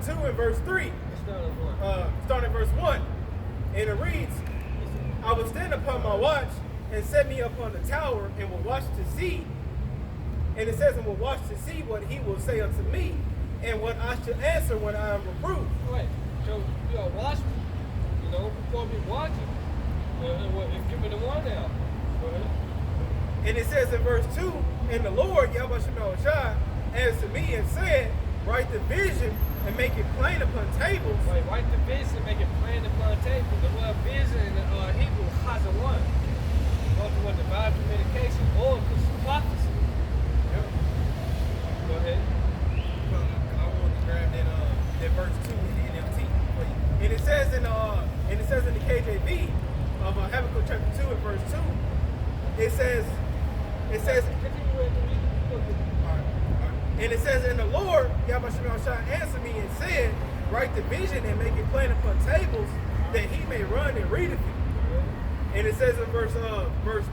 2 and verse 3. Starting at verse 1. And it reads, I will stand upon my watch and set me upon the tower and will watch to see. And it says, and will watch to see what he will say unto me and what I shall answer when I am reproved. Right. So, you know, watch me. You know, before me watching, and give me the one now. And it says in verse 2, and the Lord, Yahweh Shai, answered me and said, write the vision and make it plain upon tables. Right, write the vision and make it plain upon tables. The word vision in Hebrew, chazawan. Also what divine communication or prophecy. Yep. Go ahead. Well, I want to grab that verse 2 in the NLT for you. And it says in the KJV of Habakkuk chapter 2 and verse 2, it says, and it says, and the Lord, Yahweh Shai, answered me and said, write the vision and make it plain upon tables, that he may run and read of it. And it says in verse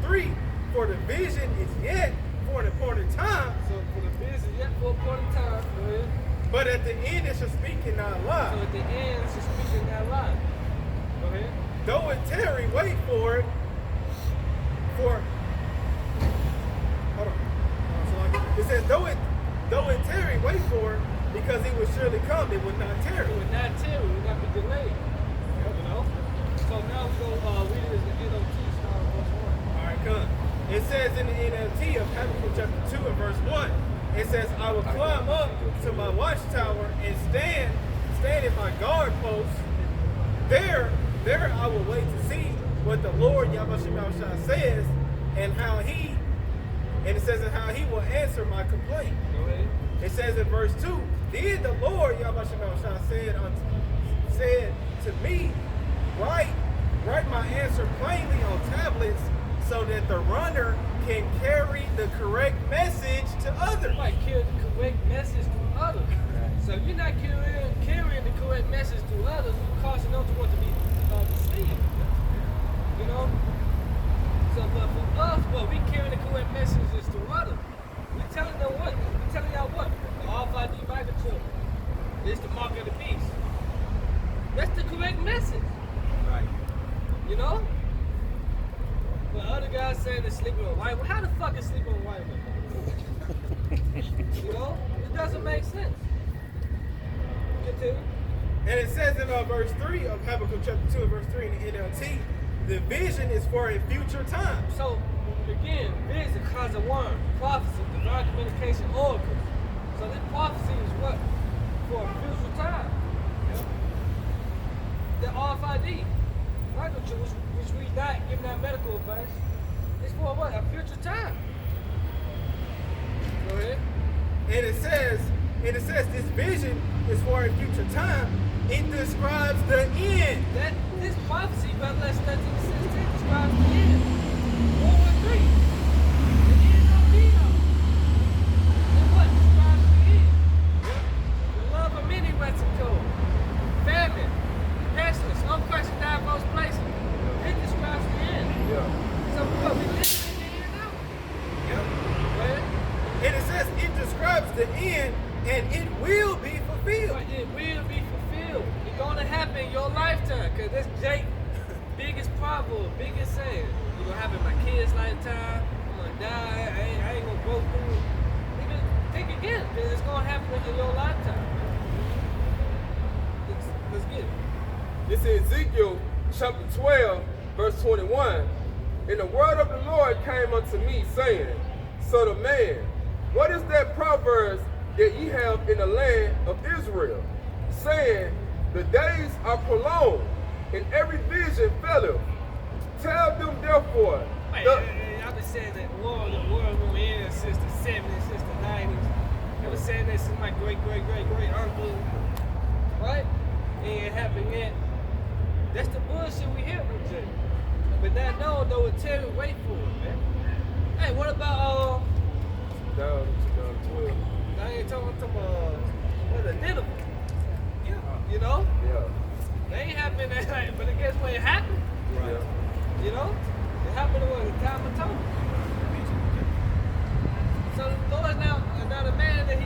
3, for the vision is yet for an appointed time. So for the vision yet for an appointed time, go ahead. But at the end it shall speak and not lie. So at the end it shall speak and not lie. Go ahead. Though it tarry, wait for it. It says, though it tarry, wait for it, because it would surely come, it would not tarry. It would not tarry, it would not be delayed. You know? So now we go read it as the NLT, starting verse 1. Alright, come. It says in the NLT of Habakkuk chapter 2 and verse 1, it says, I will climb up to my watchtower and stand at my guard post. There I will wait to see what the Lord Yahweh Shai says, and it says how he will answer my complaint. It says in verse 2, then the Lord Yahweh Shai said to me, write my answer plainly on tablets so that the runner can carry the correct message to others. Right, carry the correct message to others. So if you're not carrying the correct message to others, you're causing them to want to be deceived. You know? So, but for us, we carry the correct messages to others. We're telling them what? We're telling y'all what? The RFID microchip is the mark of the beast. That's the correct message. Right. You know? But other guys saying they're sleeping with white women. How the fuck is sleeping with white women? You know? It doesn't make sense. Continue. And it says in verse 3 of Habakkuk chapter 2 and verse 3 in the NLT, the vision is for a future time. So, again, vision, chazawan, prophecy, divine communication, oracles. So this prophecy is what? For a future time. Yep. The RFID microchip, which we not giving that medical advice, is for what? A future time. Go ahead. And it says this vision is for a future time. It describes the end. This prophecy, Revelation 13:16, describes the end. 1:3. The end of Nino. And what describes the end? The love of many Mexico. Famine, pestilence, unquestioned diverse places. It describes the end. Yeah. So what, we live in the end now? Yep. Go ahead. And it says it describes the end and it will be fulfilled. But it will be fulfilled. It's gonna happen in your lifetime. Cause that's Jake's biggest problem, biggest saying. It's gonna happen in my kids' lifetime. I'm gonna die. I ain't gonna go through it. Nigga, think again, cause it's gonna happen in your lifetime. Let's get it. This is Ezekiel chapter 12, verse 21. And the word of the Lord came unto me, saying, Son of man, what is that proverb that ye have in the land of Israel, saying, the days are prolonged, and every vision faileth. Tell them therefore. I've been saying that the world won't end since the 70s, since the 90s. I've been saying that since my great uncle, right? It ain't happened yet. That's the bullshit we hear from Jay. But now, no, it tell you, wait for it, man. Hey, what about, Down 2012. I ain't talking about, what's it, Nineveh? Yeah. You know? Yeah. They ain't happening that night, but guess what? It happened. Right. Yeah. You know? It happened at the time of Tony. So the Lord now the man that he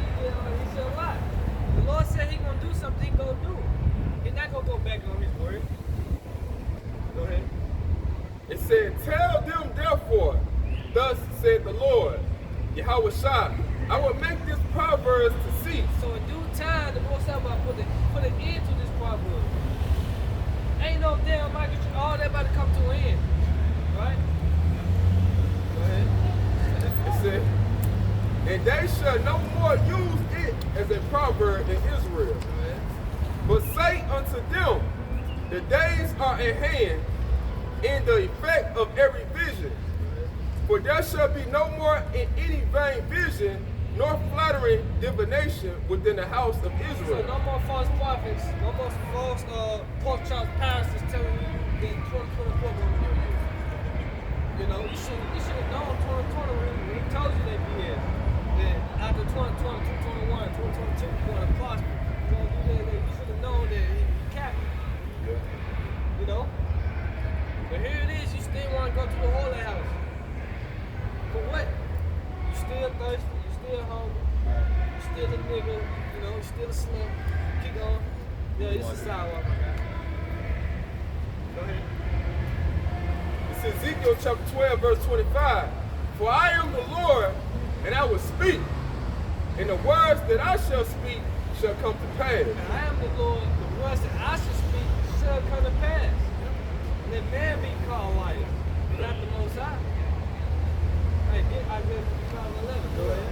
shall lie. The Lord said he gonna do something, he Thus said the Lord, Yahweh Shah, I will make this proverb to cease. So in due time, the Most High will put an end to this proverb. Ain't no damn Michael, all that about to come to an end. Right? Go ahead. It said, and they shall no more use it as a proverb in Israel. But say unto them, the days are at hand in the effect of every vision. For there shall be no more in any vain vision, nor flattering divination within the house of So Israel. no more false prophets, no more false pork chop pastors telling you that 2024 going to be a year. You know, you should have known 2020 when he told you they'd be here. That after 2020, 2021, 2022, you're going to prosper. You're going to do that. You should have known that he capped. You know? But here it is, you still want to go to the holy house. For what? You still thirsty, you still hungry, you still a nigga, you know, you still a slut. Keep going. Yeah, it's a sidewalk, my guy. Go ahead. It's Ezekiel chapter 12, verse 25. For I am the Lord, and I will speak, and the words that I shall speak shall come to pass. And I am the Lord, the words that I should speak shall come to pass. Let man be called liar, not the Most High. Hey, get Isaiah 55:11. Go ahead.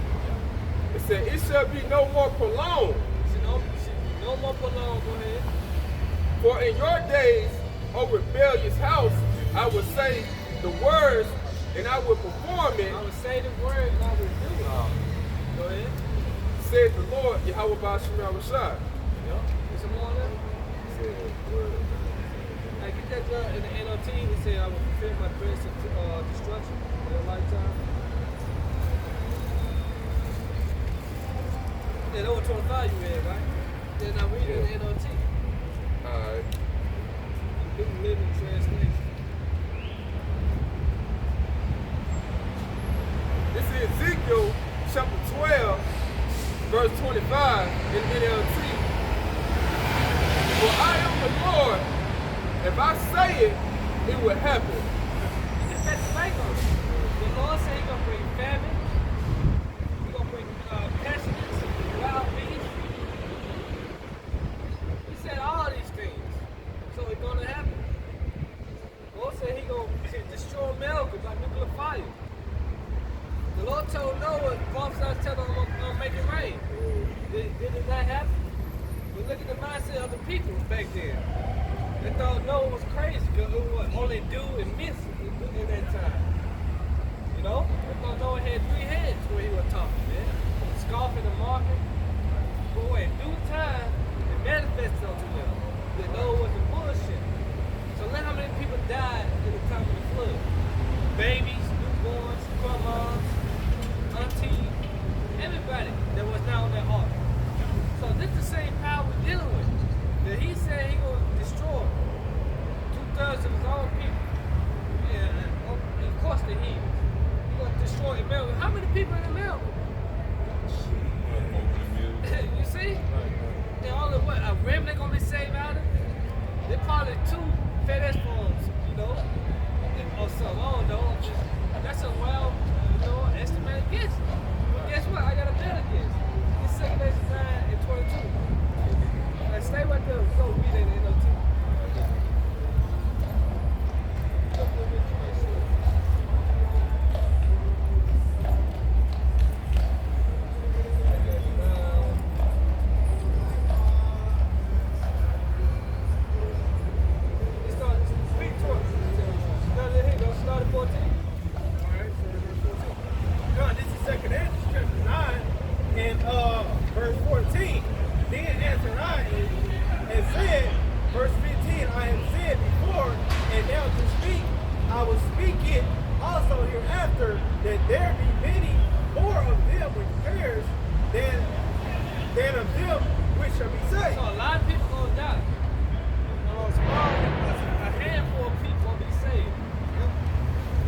It said, it shall be no more prolonged. No more prolonged. Go ahead. For in your days, O rebellious house, I will say the words, and I will perform it, I would say the word and I would do it. Go ahead. said the Lord, Yahweh Ba'ashim Rashad. Yep. There's some more on there? Hey, get that in the NOT. It said, I will fulfill my threats of destruction in a lifetime. Yeah, over 25 you had, right? Then I read it in the NOT. Alright. New Living Translation. This is Ezekiel chapter 12, verse 25 in NLT. For I am the Lord, if I say it, it will happen. That's right, though. The Lord said He's going to bring famine. He's going to bring pestilence, wild beasts. He said all these things. So it's going to happen. The Lord said He's going to destroy America by nuclear fire. The Lord told Noah, prophesied, tell him I'm going to make it rain. Did it not happen? But look at the mindset of the people back then. They thought Noah was crazy because it was only do and miss in that time. You know? They thought Noah had 3 heads where he was talking, man. Scoffing and mocking. But wait, due time, it manifested onto them that Noah wasn't bullshit. So look how many people died in the time of the flood. Babies, newborns, grandmas, aunties, everybody that was not on that ark. So this is the same power we're dealing with. That he said he gonna destroy 2/3 of his own people. Yeah, and of course the heathens. He gonna destroy America. How many people in America? You see? They're only what, a remnant gonna be saved out of it? They're probably 2 FedEx forms, you know? Or something, I don't know. That's a well, you know, estimated guess. But guess what? I got a better guess. It's 2 days 9 and 22. Like, stay right there. Go read it in NOT. Start at 14. God, this is 2nd Ezra chapter 9 and verse 14. Then answered I and said, verse 15, I have said before, and now to speak, I will speak it also hereafter, that there be many more of them which perish than of them which shall be saved. So a lot of people gonna die. A handful of people gonna be saved.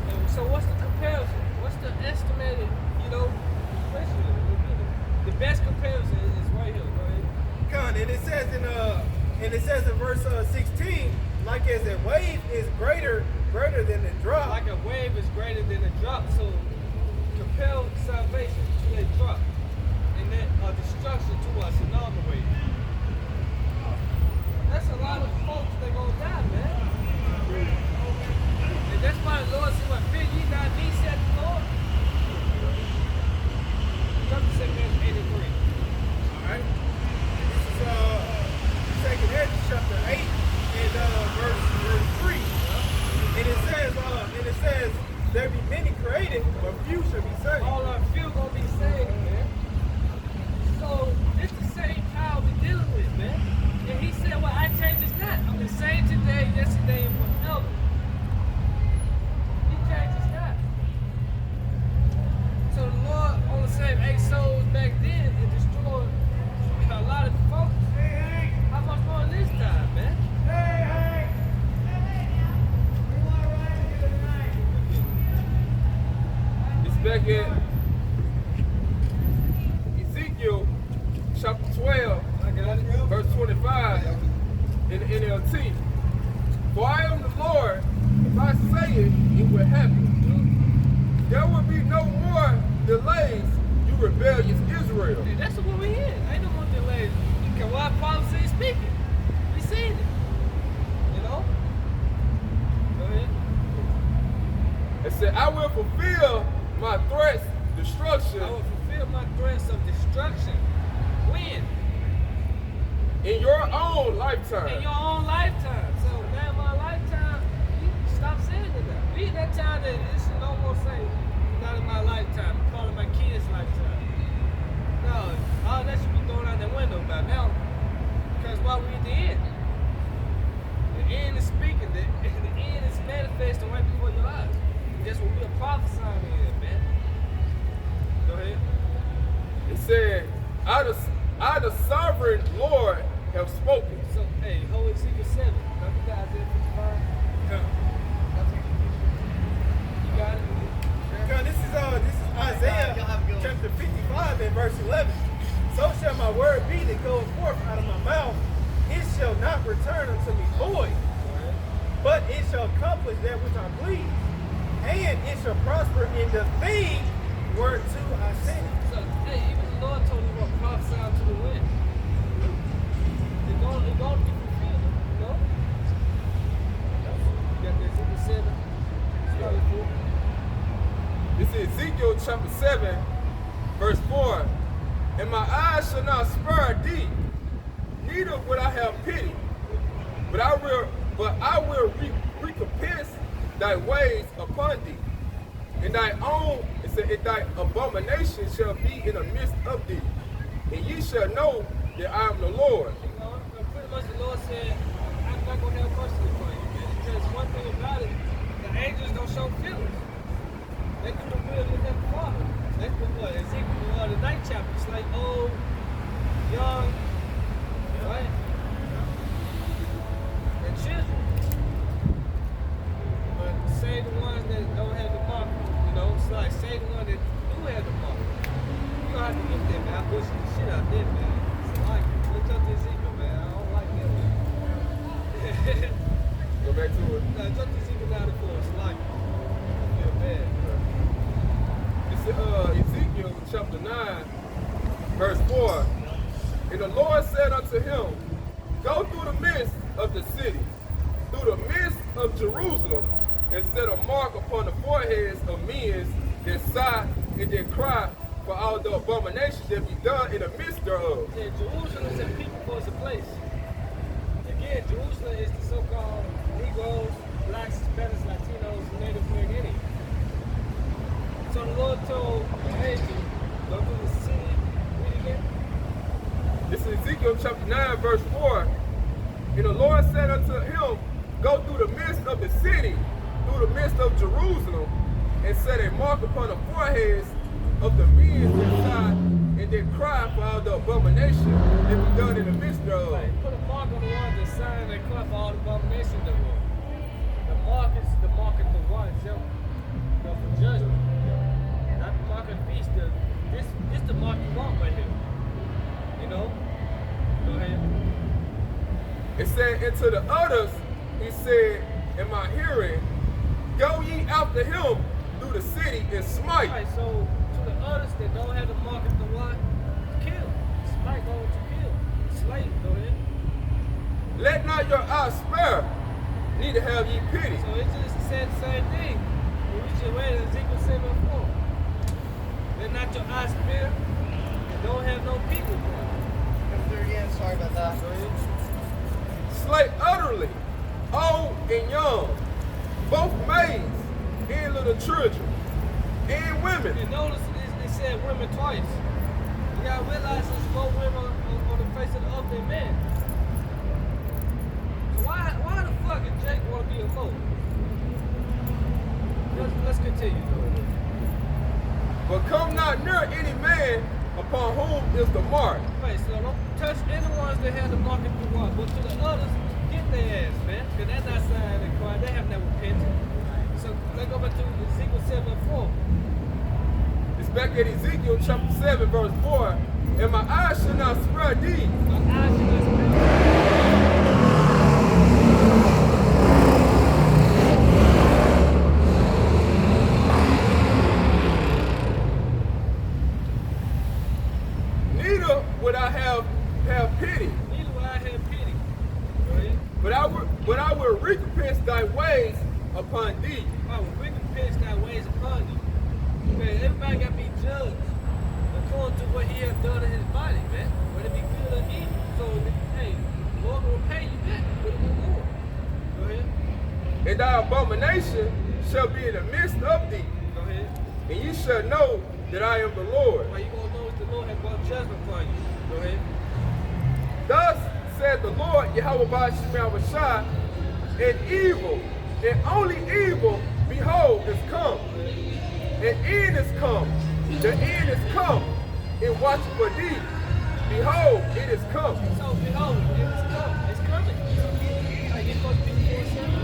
And so what's the comparison? What's the estimated, you know, ratio? The best comparison is right here, right? Con, and it says in verse 16, like as a wave is greater than the drop. Like a wave is greater than a drop. So back at Ezekiel chapter 12, verse 25 in the NLT. For I am the Lord, if I say it, it will happen. There will be no more delays, you rebellious Israel. Hey, that's what we in. Ain't no more delays. Because why prophecy is speaking? We seen it. You know? Go ahead. It said, I will fulfill my threats, destruction. I will fulfill my threats of destruction. When? In your own lifetime. In your own lifetime. So now in my lifetime, you stop saying it now. We in that time that this shit no more say, not in my lifetime, part of my kids' lifetime. No, all that should be thrown out the window by now. Because while we at the end. The end is speaking, the end is manifesting right before your eyes. That's what we are prophesying in, man. Go ahead. It said, I the sovereign Lord have spoken. So, hey, hold Ezekiel 7. Now we got Isaiah 55. You got it? Because this is Isaiah chapter 55 and verse 11. So shall my word be that goes forth out of my mouth. It shall not return unto me void, but it shall accomplish that which I please, and it shall prosper in the thing whereto I sent it. So, hey, even the Lord told you what prophesy to the wind. It's going to be fulfilled, you know? You got that Ezekiel 7. Start at 4. This is Ezekiel chapter 7, verse 4. And my eyes shall not spare thee, neither will I have pity, but I will recompense thy ways upon thee, and thy own, it said, and thy abomination shall be in the midst of thee, and ye shall know that I am the Lord. You know, pretty much the Lord said, I'm not going to have mercy upon you, man. Because one thing about it, the angels don't show feelings. They do the will of their Father. That's what Ezekiel, the 9th chapter. It's like old, young, right? And children. But say the ones that don't have the mark, you know, it's like say the ones that do have the mark. You don't have to get there, man. I push the shit out there, man. It's like, look up to Ezekiel, man. I don't like that, man. Go back to it. No, jump to Ezekiel 9 and 4. It's like, I feel bad. This is Ezekiel chapter 9, verse 4. And the Lord said unto him, go through the midst of the city, through the midst of Jerusalem, and set a mark upon the foreheads of men that sigh and that cry for all the abominations that be done in the midst thereof. Yeah, Jerusalem is a people for its a place. Again, Jerusalem is the so-called Negroes, blacks, Hispanics, Latinos, Native American Indians. So the Lord told the angel, go through the city. Read again. This is Ezekiel chapter 9, verse 4. And the Lord said unto him, go through the midst of the city, through the midst of Jerusalem, and set a mark upon the foreheads of the men that sigh and that cry for all the abomination that be done in the midst thereof. Right. Put a mark on the ones that sign and cry for all the abominations thereof. The mark is the mark of the ones, you know, for judgment. Not the mark of the beast. This the mark you want right here. You know? Go ahead. It said, and to the others, he said, in my hearing, go ye after him through the city and smite. Alright, so to the others that don't have the mark of the one, kill. Smite, go to kill. Slay, go ahead. Let not your eyes spare, neither have ye pity. So it just said the same thing. We just read Ezekiel 7:4. Let not your eyes spare, and don't have no pity. Come through again. Sorry about that. Go ahead. Slay utterly, old and young, both maids and little children, and women. And notice it said women twice. You gotta realize there's more women on the face of the earth than men. Why the fuck did Jake want to be a mo? Let's continue. But come not near any man upon whom is the mark. Right, so don't touch any ones that have the mark of the one, but to the others, get their ass, man. Because they're not signing and crying, they have never repented. So let's go back to Ezekiel 7:4. back at Ezekiel chapter 7, verse 4, and my eyes shall not spare thee. My eyes should not spare. Neither would I have pity. Neither will I have pity. But I will recompense thy ways upon thee. I will recompense thy ways upon thee. Man, everybody got to be judged according to what he has done in his body, man. Whether it be good or evil. So, hey, the Lord will pay you back with a reward. Go ahead. And thy abomination shall be in the midst of thee. Go ahead. And ye shall know that I am the Lord. How you going to know if the Lord has brought judgment upon you? Go ahead. Thus said the Lord Yahweh Ba'ashimah, and evil, and only evil, behold, is come. And end is come. The end is come. And watch for thee. Behold, it is come. So, behold, it is come. It's coming. Like, it's supposed to be before Sunday.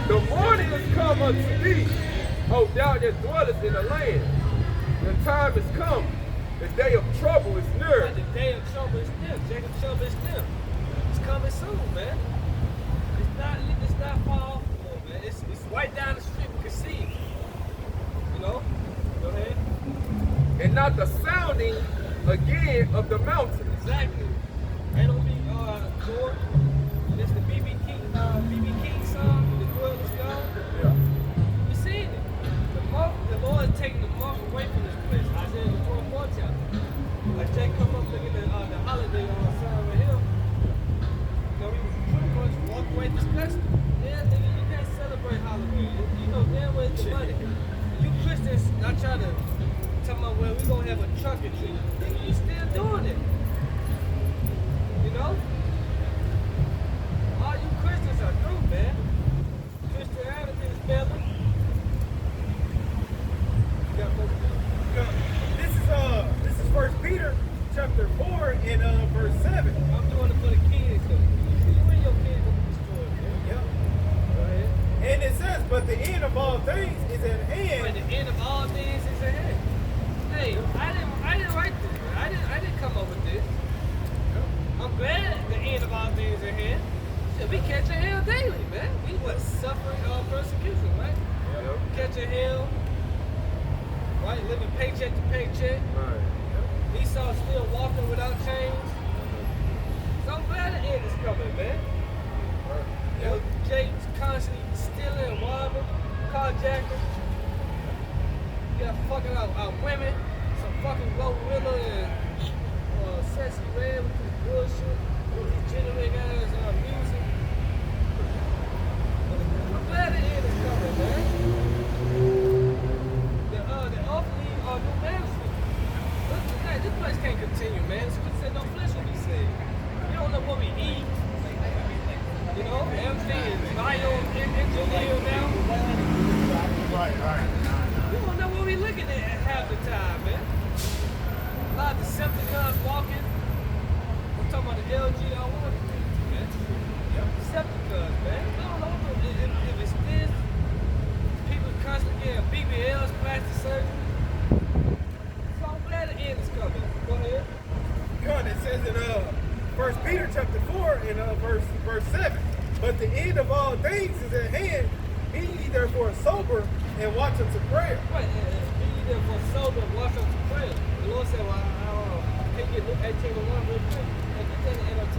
The morning is come unto thee, O thou that dwellest in the land. The time is come. The day of trouble is near. The day of trouble is near. Jacob's trouble is near. It's coming soon, man. It's not far off, man. It's right down the street. We can see it. You know? Go ahead. And not the sounding again of the mountain. Exactly. Ain't no be Jordan. It's the BB King song. The world is gone. Yeah. You seen it. The Lord is taking the mark away from this place. Isaiah the 24th chapter. Like Jay come up looking at the holiday on sign right here. You know, he was pretty much walk away disgusted. Yeah, nigga, you can't celebrate Halloween. You know damn well it's the money. You Christians not trying to tell me, well, we gonna have a trunk or treat. Nigga, you still doing it. You know? All you Christians are through, man. Christianity is better. You got more to do. This is First Peter chapter 4 and verse 7. I'm doing it for the kids, though. You and your kids gonna be destroyed, man. Yep. Go ahead. And it says, but the end of all things is at But hand. the end of all things is ahead. Hey, I didn't write this. I didn't come up with this. I'm glad the end of all things is ahead. Shit, we catching hell daily, man. We was suffering persecution, right? Yep. Catching hell, right? Living paycheck to paycheck. Right. Esau still walking without chains. So I'm glad the end is coming, man. You know, Jake's constantly stealing, robbing, carjacking. You got fucking our women, some fucking Glorilla and Sexy Red with this bullshit, with these generic ass music. I'm glad the end is coming, man. The awfully new management. This place can't continue, man. Scripture said no flesh will be saved. We don't know what we eat. You know, everything is bio-engineered now. Right. We don't know what we looking at half the time, man. A lot of Decepticons walking. I'm talking about the LGR1, man. Decepticons, man. I don't know if it's this. People constantly getting BBLs, plastic surgery. So I'm glad the end is coming. Go ahead. God, it says in First Peter chapter 4 and verse 7. But the end of all things is at hand. Be ye therefore sober and watch unto prayer. Right, be ye therefore sober and watch unto prayer. The Lord said, well, can you get Luke 18:1 real quick? And get that in the NLT.